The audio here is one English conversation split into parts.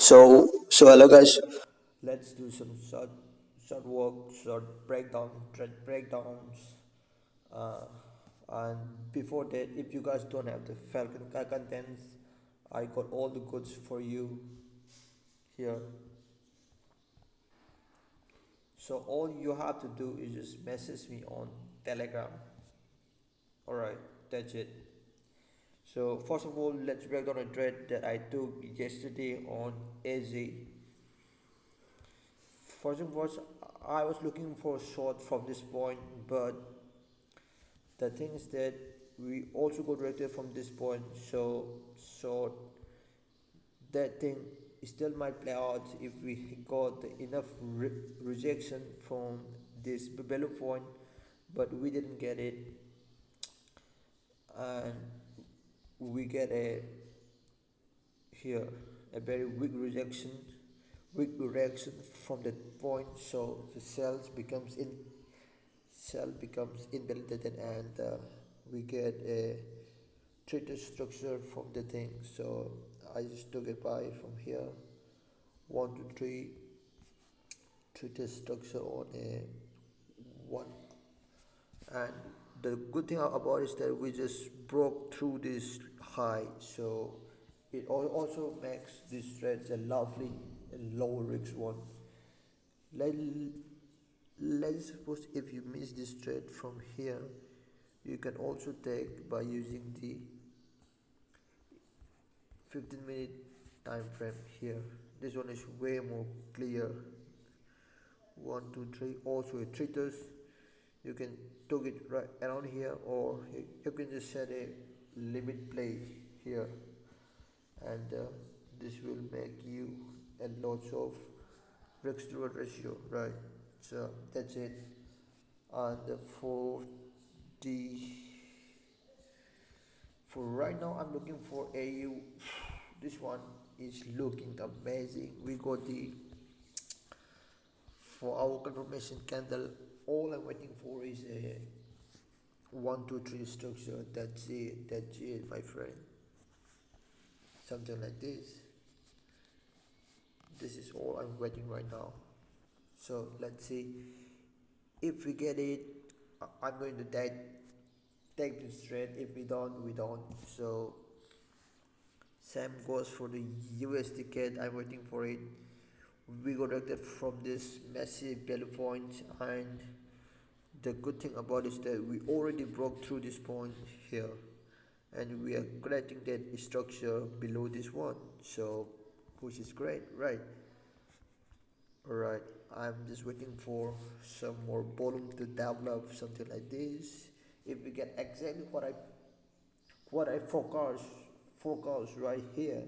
So hello guys. Let's do some short work, short breakdowns. Uh, and before that, if you guys don't have the Falcon contents, I got all the goods for you here. So all you have to do is just message me on Telegram. All right, that's it. So first of all, let's break down a trade that I took yesterday on AZ. First of all, I was looking for a short from this point, but the thing is that we also got rejected from this point. So that thing still might play out if we got enough rejection from this value point, but we didn't get it, and we get a here a very weak reaction from that point. So the cell becomes invalidated, and we get a treated structure from the thing. So I just took it by from here 1 to 3 treated structure on a one. And the good thing about is that we just broke through this high, so it also makes this threads a lovely and low risk one. Let, let's suppose if you miss this trade from here, you can also take by using the 15-minute time frame here. This one is way more clear. 1 2 3 also a treaters. You can take it right around here, or you can just set a limit play here, and this will make you a lots of risk to reward ratio, right? So that's it. And the for right now, I'm looking for AU. This one is looking amazing. We got the for our confirmation candle. All I'm waiting for is a 1 2 3 structure. That's it. That's it, my friend. Something like this. This is all I'm waiting right now. So let's see if we get it. I'm going to take this trade. If we don't, we don't. So same goes for the USD CAD. I'm waiting for it. We got rejected from this massive value point, and the good thing about it is that we already broke through this point here, and we are creating that structure below this one. So which is great, right? Alright, I'm just waiting for some more volume to develop, something like this. If we get exactly what I forecast right here,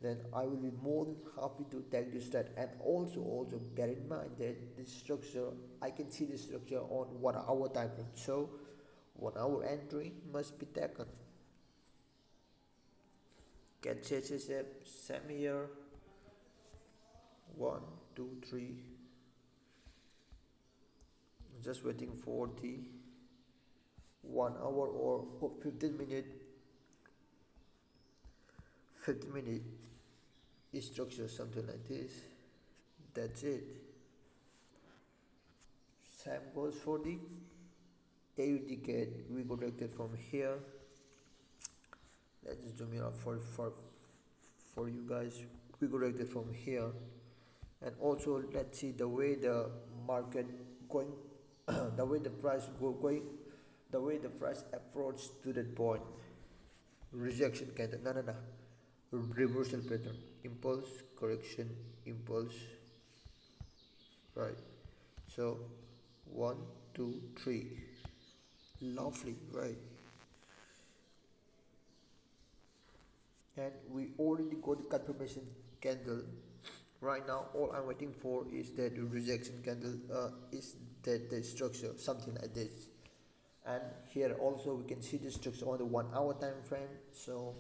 then I will be more than happy to take this trade. And also bear in mind that this structure, I can see this structure on 1 hour time frame. So 1 hour entry must be taken. Get CHSF, same here. 1 2 3. Just waiting for the 1 hour or 15 minute structure, something like this. That's it. Same goes for the AUD gate. We got directed from here. Let's zoom in up for you guys. We got directed from here, and also let's see the way the market going, the way the price going, the way the price approach to that point. Rejection candle. No. Reversal pattern. Impulse, correction, impulse. Right. So 1 2 3. Lovely, right? And we already got the confirmation candle. Right now, all I'm waiting for is that the rejection candle. Is that the structure, something like this. And here also we can see the structure on the 1 hour time frame. So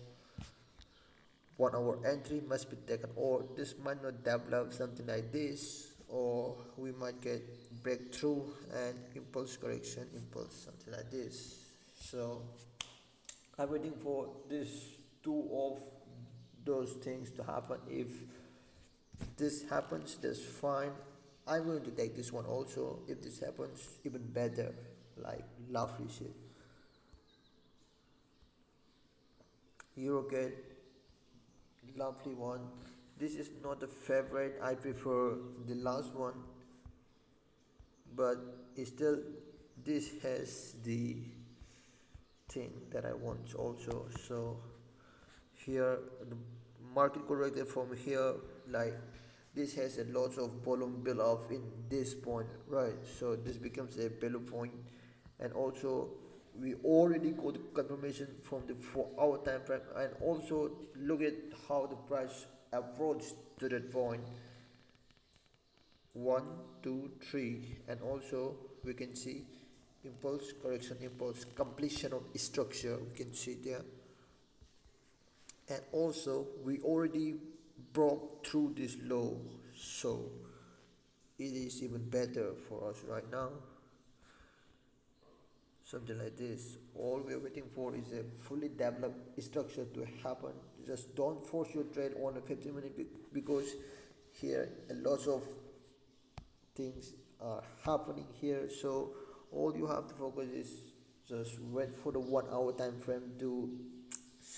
1 hour entry must be taken, or this might not develop, something like this, or we might get breakthrough and impulse correction, impulse, something like this. So I'm waiting for this two of those things to happen. If If this happens, that's fine. I'm going to take this one also. If this happens, even better. Like lovely shit. Eurocat, lovely one. This is not a favorite. I prefer the last one, but it's still this has the thing that I want also. So here the market corrected from here, like this has a lot of volume build up in this point, right? So this becomes a value point, and also we already got the confirmation from the 4 hour time frame, and also look at how the price approached to that point. 1 2 3, and also we can see impulse correction, impulse completion of structure, we can see there. And also we already broke through this low, so it is even better for us right now. Something like this, all we're waiting for is a fully developed structure to happen. Just don't force your trade on a 50-minute because here a lot of things are happening here. So all you have to focus is just wait for the 1 hour time frame to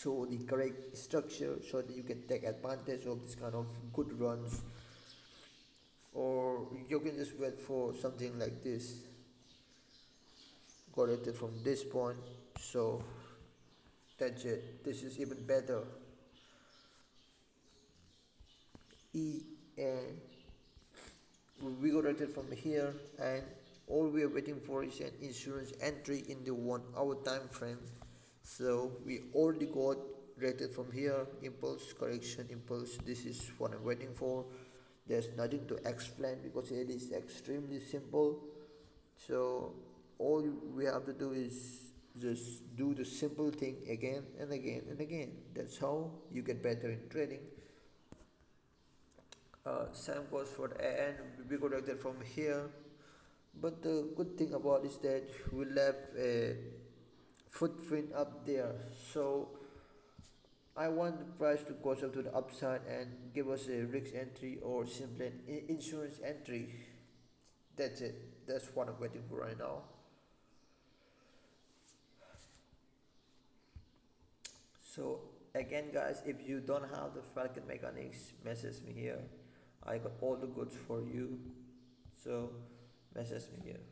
show the correct structure so that you can take advantage of this kind of good runs, or you can just wait for something like this corrected from this point. So that's it, this is even better. And we corrected from here, and all we are waiting for is an insurance entry in the 1 hour time frame. So we already got rated from here, impulse correction, impulse. This is what I'm waiting for. There's nothing to explain because it is extremely simple. So all we have to do is just do the simple thing again and again and again. That's how you get better in trading. Same goes for the AN. We corrected from here, but the good thing about is that we left a footprint up there. So I want the price to go up to the upside and give us a risk entry or simply an insurance entry. That's it. That's what I'm waiting for right now. So again, guys, if you don't have the Falcon mechanics, message me here. I got all the goods for you. So message me here.